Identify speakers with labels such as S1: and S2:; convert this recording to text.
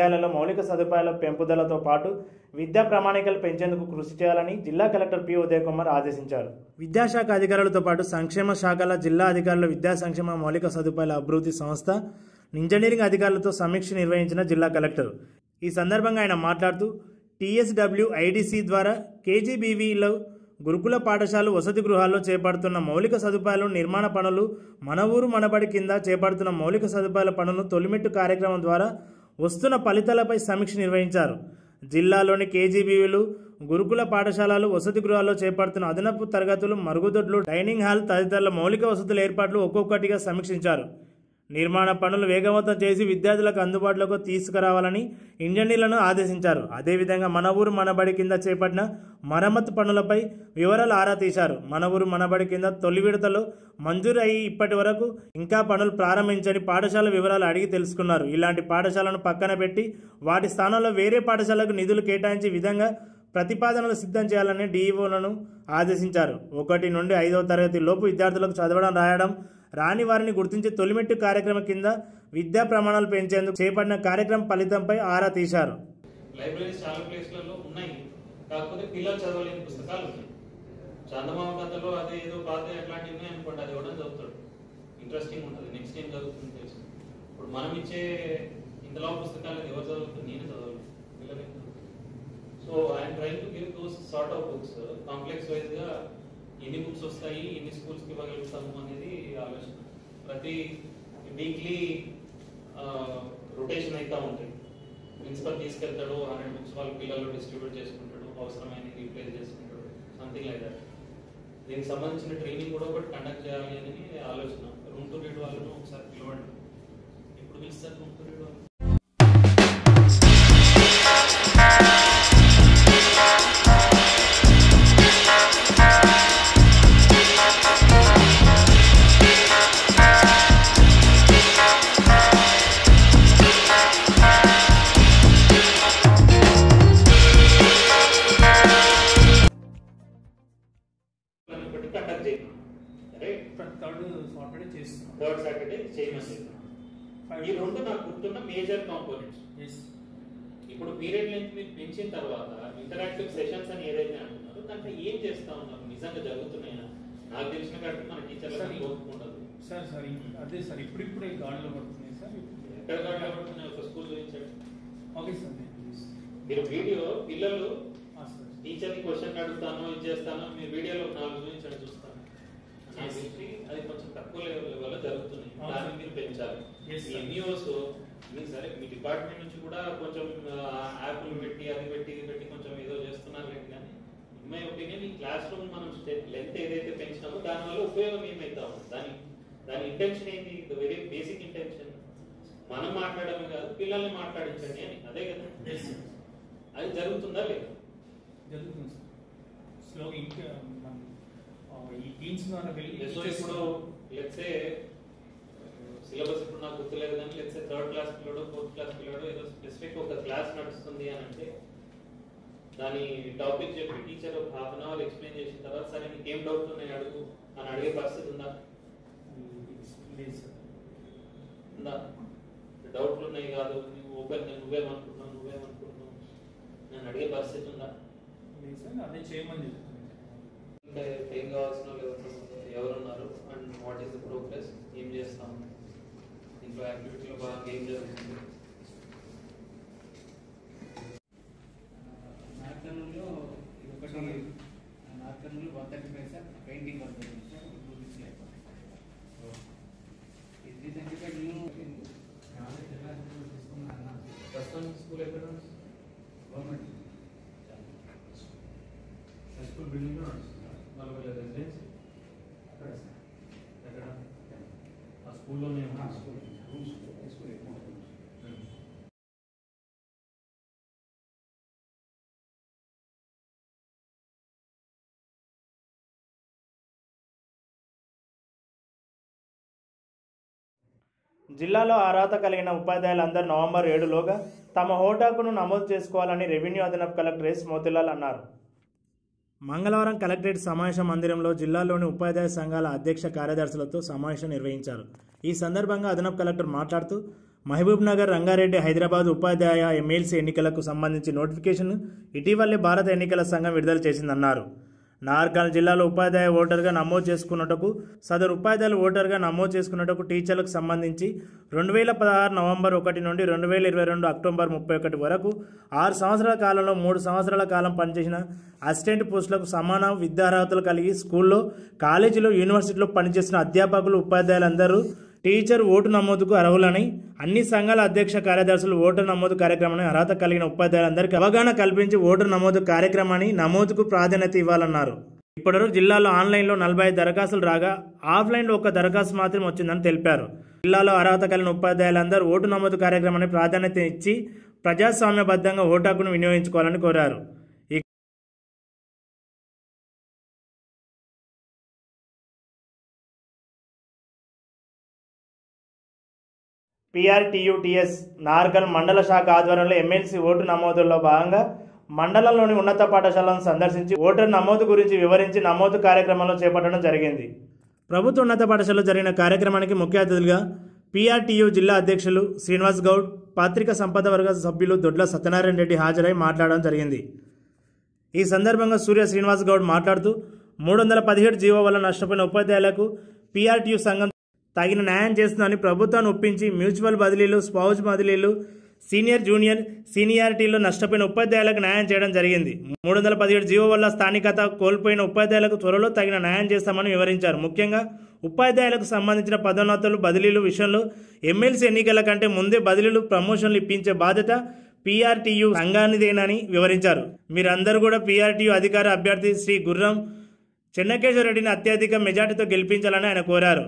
S1: విద్యాలయాల్లో మౌలిక సదుపాయాల పెంపుదలతో పాటు విద్యా ప్రమాణికలు పెంచేందుకు కృషి చేయాలని జిల్లా కలెక్టర్ పి. ఉదయ్ కుమార్ ఆదేశించారు. విద్యాశాఖ అధికారులతో పాటు సంక్షేమ శాఖల జిల్లా అధికారులు విద్యా సంక్షేమ మౌలిక సదుపాయాల అభివృద్ధి సంస్థ ఇంజనీరింగ్ అధికారులతో సమీక్ష నిర్వహించిన జిల్లా కలెక్టర్. ఈ సందర్భంగా ఆయన మాట్లాడుతూ TSWIDC ద్వారా KGBVలో గురుకుల పాఠశాలలు వసతి గృహాల్లో చేపడుతున్న మౌలిక సదుపాయాల నిర్మాణ పనులు, మన ఊరు మనబడి కింద చేపడుతున్న మౌలిక సదుపాయాల పనులను తొలిమెట్టు కార్యక్రమం ద్వారా వస్తున్న ఫలితాలపై సమీక్ష నిర్వహించారు. జిల్లాలోని KGBVలు గురుకుల పాఠశాలలు వసతి గృహాల్లో చేపడుతున్న అదనపు తరగతులు, మరుగుదొడ్లు, డైనింగ్ హాల్ తదితరుల మౌలిక వసతుల ఏర్పాట్లు ఒక్కొక్కటిగా సమీక్షించారు. నిర్మాణ పనులు వేగవంతం చేసి విద్యార్థులకు అందుబాటులోకి తీసుకురావాలని ఇంజనీర్లను ఆదేశించారు. అదేవిధంగా మన ఊరు మనబడి కింద చేపట్టిన మరమ్మతు పనులపై వివరాలు ఆరా తీశారు. మన ఊరు మనబడి కింద తొలి విడతలో మంజూరు అయ్యి ఇప్పటి వరకు ఇంకా పనులు ప్రారంభించని పాఠశాల వివరాలు అడిగి తెలుసుకున్నారు. ఇలాంటి పాఠశాలను పక్కన పెట్టి వాటి స్థానంలో వేరే పాఠశాలకు నిధులు కేటాయించే విధంగా ప్రతిపాదనలు సిద్ధం చేయాలని DEOలను ఆదేశించారు. 1 నుండి 5వ తరగతి లోపు విద్యార్థులకు చదవడం, రాయడం రాని వారిని గుర్తించే తొలిమెట్టు కార్యక్రమం కింద విద్యా ప్రమాణాలు పెంచేందుకు చేపట్టిన కార్యక్రమం ఫలితంపై ఆరా తీశారు.
S2: లైబ్రరీస్ చాలా ప్లేస్లలో ఉన్నాయి, కాకపోతే పిల్లలు చదవలేని పుస్తకాలు ఉన్నాయి. చందమామ కథలో అదే ఏదో పాత ఎట్లాంటివి ఉన్నాయి అనుకోండి, అది కూడా చదువుతాడు, ఇంట్రెస్టింగ్ ఉంటుంది, నెక్స్ట్ ఏం చదువుతుంది తెలుసు. ఇప్పుడు మనం ఇచ్చే ఇంతలో పుస్తకాలు ఎవరు చదువుతుంది? నేనే చదవాలి, పిల్లలే. So I'm trying to give those sort of books complex wise గా ఎన్ని బుక్స్ వస్తాయి, ఎన్ని స్కూల్స్కి ఇవ్వగలుగుతాము అనేది ఆలోచన. ప్రతి వీక్లీ రొటేషన్ అవుతూ ఉంటాయి. ప్రిన్సిపల్ తీసుకెళ్తాడు, 100 బుక్స్ వాళ్ళ పిల్లలు డిస్ట్రిబ్యూట్ చేసుకుంటాడు, అవసరమైన రీప్లేస్ చేసుకుంటాడు, సంథింగ్ లైక్ దట్. దీనికి సంబంధించిన ట్రైనింగ్ కూడా ఒకటి కండక్ట్ చేయాలి అని ఆలోచన. రూమ్ టు రీడ్ వాళ్ళను ఒకసారి పిలవండి. ఎప్పుడు పిలుస్తారు రూమ్ టు రీడ్ వాళ్ళు? థర్డ్ సాటర్డే చేయమని. ఈ రెండు నాకు గుర్తున్న మేజర్ కాంపోనెంట్స్. ఇప్పుడు పీరియడ్ లెంత్ మీరు పెంచిన తర్వాత ఇంటరాక్టివ్ సెషన్స్ అని ఏదైతే అంటున్నారో దాంట్లో ఏం చేస్తా ఉన్నారు? నిజంగా జరుగుతున్నాయా? నాకు తెలిసిన కాడికి మన టీచర్లకు కోరుకుంటారు
S3: సార్. అదే సార్, ఇప్పుడిప్పుడే గాడిలో పడుతున్నాయి సార్.
S2: ఎక్కడ గాడిలో పడుతున్నాయి? ఒక స్కూల్ చూపించాడు.
S3: Okay sir.
S2: మీరు వీడియో పిల్లలు టీచర్ని క్వశ్చన్ అడుగుతాను, ఇది చేస్తాను, మీరు వీడియోలో 4 చూపించండి, చూస్తాను. అది కొంచెం తక్కువ లెవెల్లో జరుగుతుంది, దాన్ని మీరు పెంచాలి. ఎన్జిఓస్ మీరు సరే మీ డిపార్ట్మెంట్ నుంచి కూడా కొంచెం యాప్లు పెట్టి అది పెట్టి ఇది పెట్టి కొంచెం ఏదో చేస్తున్నారు కానీ ఇన్ మై ఒపీనియన్ ఈ క్లాస్ రూమ్ మనం లెంత్ ఏదైతే పెంచినామో దానివల్ల ఉపయోగం ఏమైతా ఉంది? దాని ఇంటెన్షన్ ఏంటి? ద వెరీ బేసిక్ ఇంటెన్షన్ మనం మాట్లాడమే కాదు, పిల్లల్ని మాట్లాడించండి అని. అదే కదా, అది జరుగుతుందా లేదా?
S3: జరుగుతుంది సార్. స్లోగా ఇంకా ఈ టీమ్స్ ద్వారా వెళ్ళి
S2: ఇప్పుడు లెట్సే సిలబస్ ఇప్పుడు నాకు గుర్తులేదు కానీ లెట్సే 3rd క్లాస్ పిల్లడు 4th క్లాస్ పిల్లడు ఏదో స్పెసిఫిక్ ఒక క్లాస్ నడుస్తుంది అని అంటే దాని టాపిక్ చెప్పి టీచర్ ఒక 1/2 అవర్ ఎక్స్ప్లెయిన్ చేసిన తర్వాత సరే నీకు ఏం డౌట్ ఉన్నాయి అడుగు అని అడిగే పరిస్థితి ఉందా? ఉందా? డౌట్లు ఉన్నాయి కాదు, నువ్వేమనుకుంటున్నావు నేను అడిగే పరిస్థితి ఉందా?
S3: అదే చేయమని
S2: ఏం కావాల్సిన ఎవరున్నారు and what is the progress, ఏం చేస్తాము, ఇంట్లో యాక్టివిటీలో బాగా ఏం జరుగుతుంది?
S4: నార్కర్నూలులో ఒకటి Nagarkurnool 135 sir painting work sir. ఇది దగ్గర న్యూ
S2: ప్రస్తుతం స్కూల్ ఎక్కడ
S4: గవర్నమెంట్
S2: స్కూల్ బిల్డింగ్ వాళ్ళ రెసిడెన్సీ
S4: అక్కడ సార్.
S2: ఎక్కడ? ఆ స్కూల్లోనే
S4: స్కూల్
S1: జిల్లాలో అర్హత కలిగిన ఉపాధ్యాయులందరూ నవంబర్ 7లోగా తమ హోటాకును నమోదు చేసుకోవాలని రెవెన్యూ అదనపు కలెక్టర్ ఎస్ మోతిలాల్ అన్నారు. మంగళవారం కలెక్టరేట్ సమావేశ మందిరంలో జిల్లాలోని ఉపాధ్యాయ సంఘాల అధ్యక్ష కార్యదర్శులతో సమావేశం నిర్వహించారు. ఈ సందర్భంగా అదనపు కలెక్టర్ మాట్లాడుతూ మహబూబ్నగర్, రంగారెడ్డి, హైదరాబాద్ ఉపాధ్యాయ ఎమ్మెల్సీ ఎన్నికలకు సంబంధించి నోటిఫికేషన్ ఇటీవలే భారత ఎన్నికల సంఘం విడుదల చేసిందన్నారు. నార్కల్ జిల్లాలో ఉపాధ్యాయ ఓటర్గా నమోదు చేసుకున్నటకు సదరు ఉపాధ్యాయులు ఓటర్గా నమోదు చేసుకున్నటకు టీచర్లకు సంబంధించి 2016 నవంబర్ 1 నుండి 2022 అక్టోబర్ 31 వరకు 6 సంవత్సరాల కాలంలో 3 సంవత్సరాల కాలం పనిచేసిన అసిస్టెంట్ పోస్టులకు సమాన విద్యార్హతలు కలిగి స్కూల్లో, కాలేజీలో, యూనివర్సిటీలో పనిచేసిన అధ్యాపకులు, ఉపాధ్యాయులందరూ టీచర్ ఓటు నమోదుకు అర్హులని అన్ని సంఘాల అధ్యక్ష కార్యదర్శులు ఓటర్ నమోదు కార్యక్రమాన్ని అర్హత కలిగిన ఉపాధ్యాయులందరికీ అవగాహన కల్పించి ఓటర్ నమోదు కార్యక్రమాన్ని నమోదుకు ప్రాధాన్యత ఇవ్వాలన్నారు. ఇప్పటివరకు జిల్లాలో ఆన్లైన్లో 45 దరఖాస్తులు రాగా ఆఫ్లైన్లో 1 దరఖాస్తు మాత్రమే వచ్చిందని తెలిపారు. జిల్లాలో అర్హత కలిగిన ఉపాధ్యాయులందరూ ఓటు నమోదు కార్యక్రమాన్ని ప్రాధాన్యత ఇచ్చి ప్రజాస్వామ్యబద్ధంగా ఓటు హక్కును వినియోగించుకోవాలని కోరారు. PRTUTS నార్కల్ మండల శాఖ ఆధ్వర్యంలో ఎమ్మెల్సీ ఓటు నమోదులో భాగంగా మండలంలోని ఉన్నత పాఠశాలను సందర్శించి ఓటర్ నమోదు గురించి వివరించి నమోదు కార్యక్రమంలో చేపట్టడం జరిగింది. ప్రభుత్వ ఉన్నత పాఠశాలలో జరిగిన కార్యక్రమానికి ముఖ్య అతిథులుగా PRTU జిల్లా అధ్యక్షులు శ్రీనివాస్ గౌడ్, పత్రికా సంపద వర్గ సభ్యులు దొడ్ల సత్యనారాయణ రెడ్డి హాజరై మాట్లాడడం జరిగింది. ఈ సందర్భంగా సూర్య శ్రీనివాస్ గౌడ్ మాట్లాడుతూ 317 జీవో వల్ల నష్టపోయిన ఉపాధ్యాయులకు PRTU సంఘం తగిన న్యాయం చేస్తుందని ప్రభుత్వాన్ని ఒప్పించి మ్యూచువల్ బదిలీలు, స్పౌజ్ బదిలీలు, సీనియర్, జూనియర్, సీనియారిటీలో నష్టపోయిన ఉపాధ్యాయులకు న్యాయం చేయడం జరిగింది. 317 జీవో వల్ల స్థానికత కోల్పోయిన ఉపాధ్యాయులకు త్వరలో తగిన న్యాయం చేస్తామని వివరించారు. ముఖ్యంగా ఉపాధ్యాయులకు సంబంధించిన పదోన్నతులు, బదిలీలు విషయంలో ఎమ్మెల్సీ ఎన్నికల కంటే ముందే బదిలీలు, ప్రమోషన్లు ఇప్పించే బాధ్యత PRTU సంఘానిదేనని వివరించారు. మీరందరూ కూడా PRTU అధికార అభ్యర్థి శ్రీ గుర్రం చెన్నకేశ్వర రెడ్డిని అత్యధిక మెజార్టీతో గెలిపించాలని ఆయన కోరారు.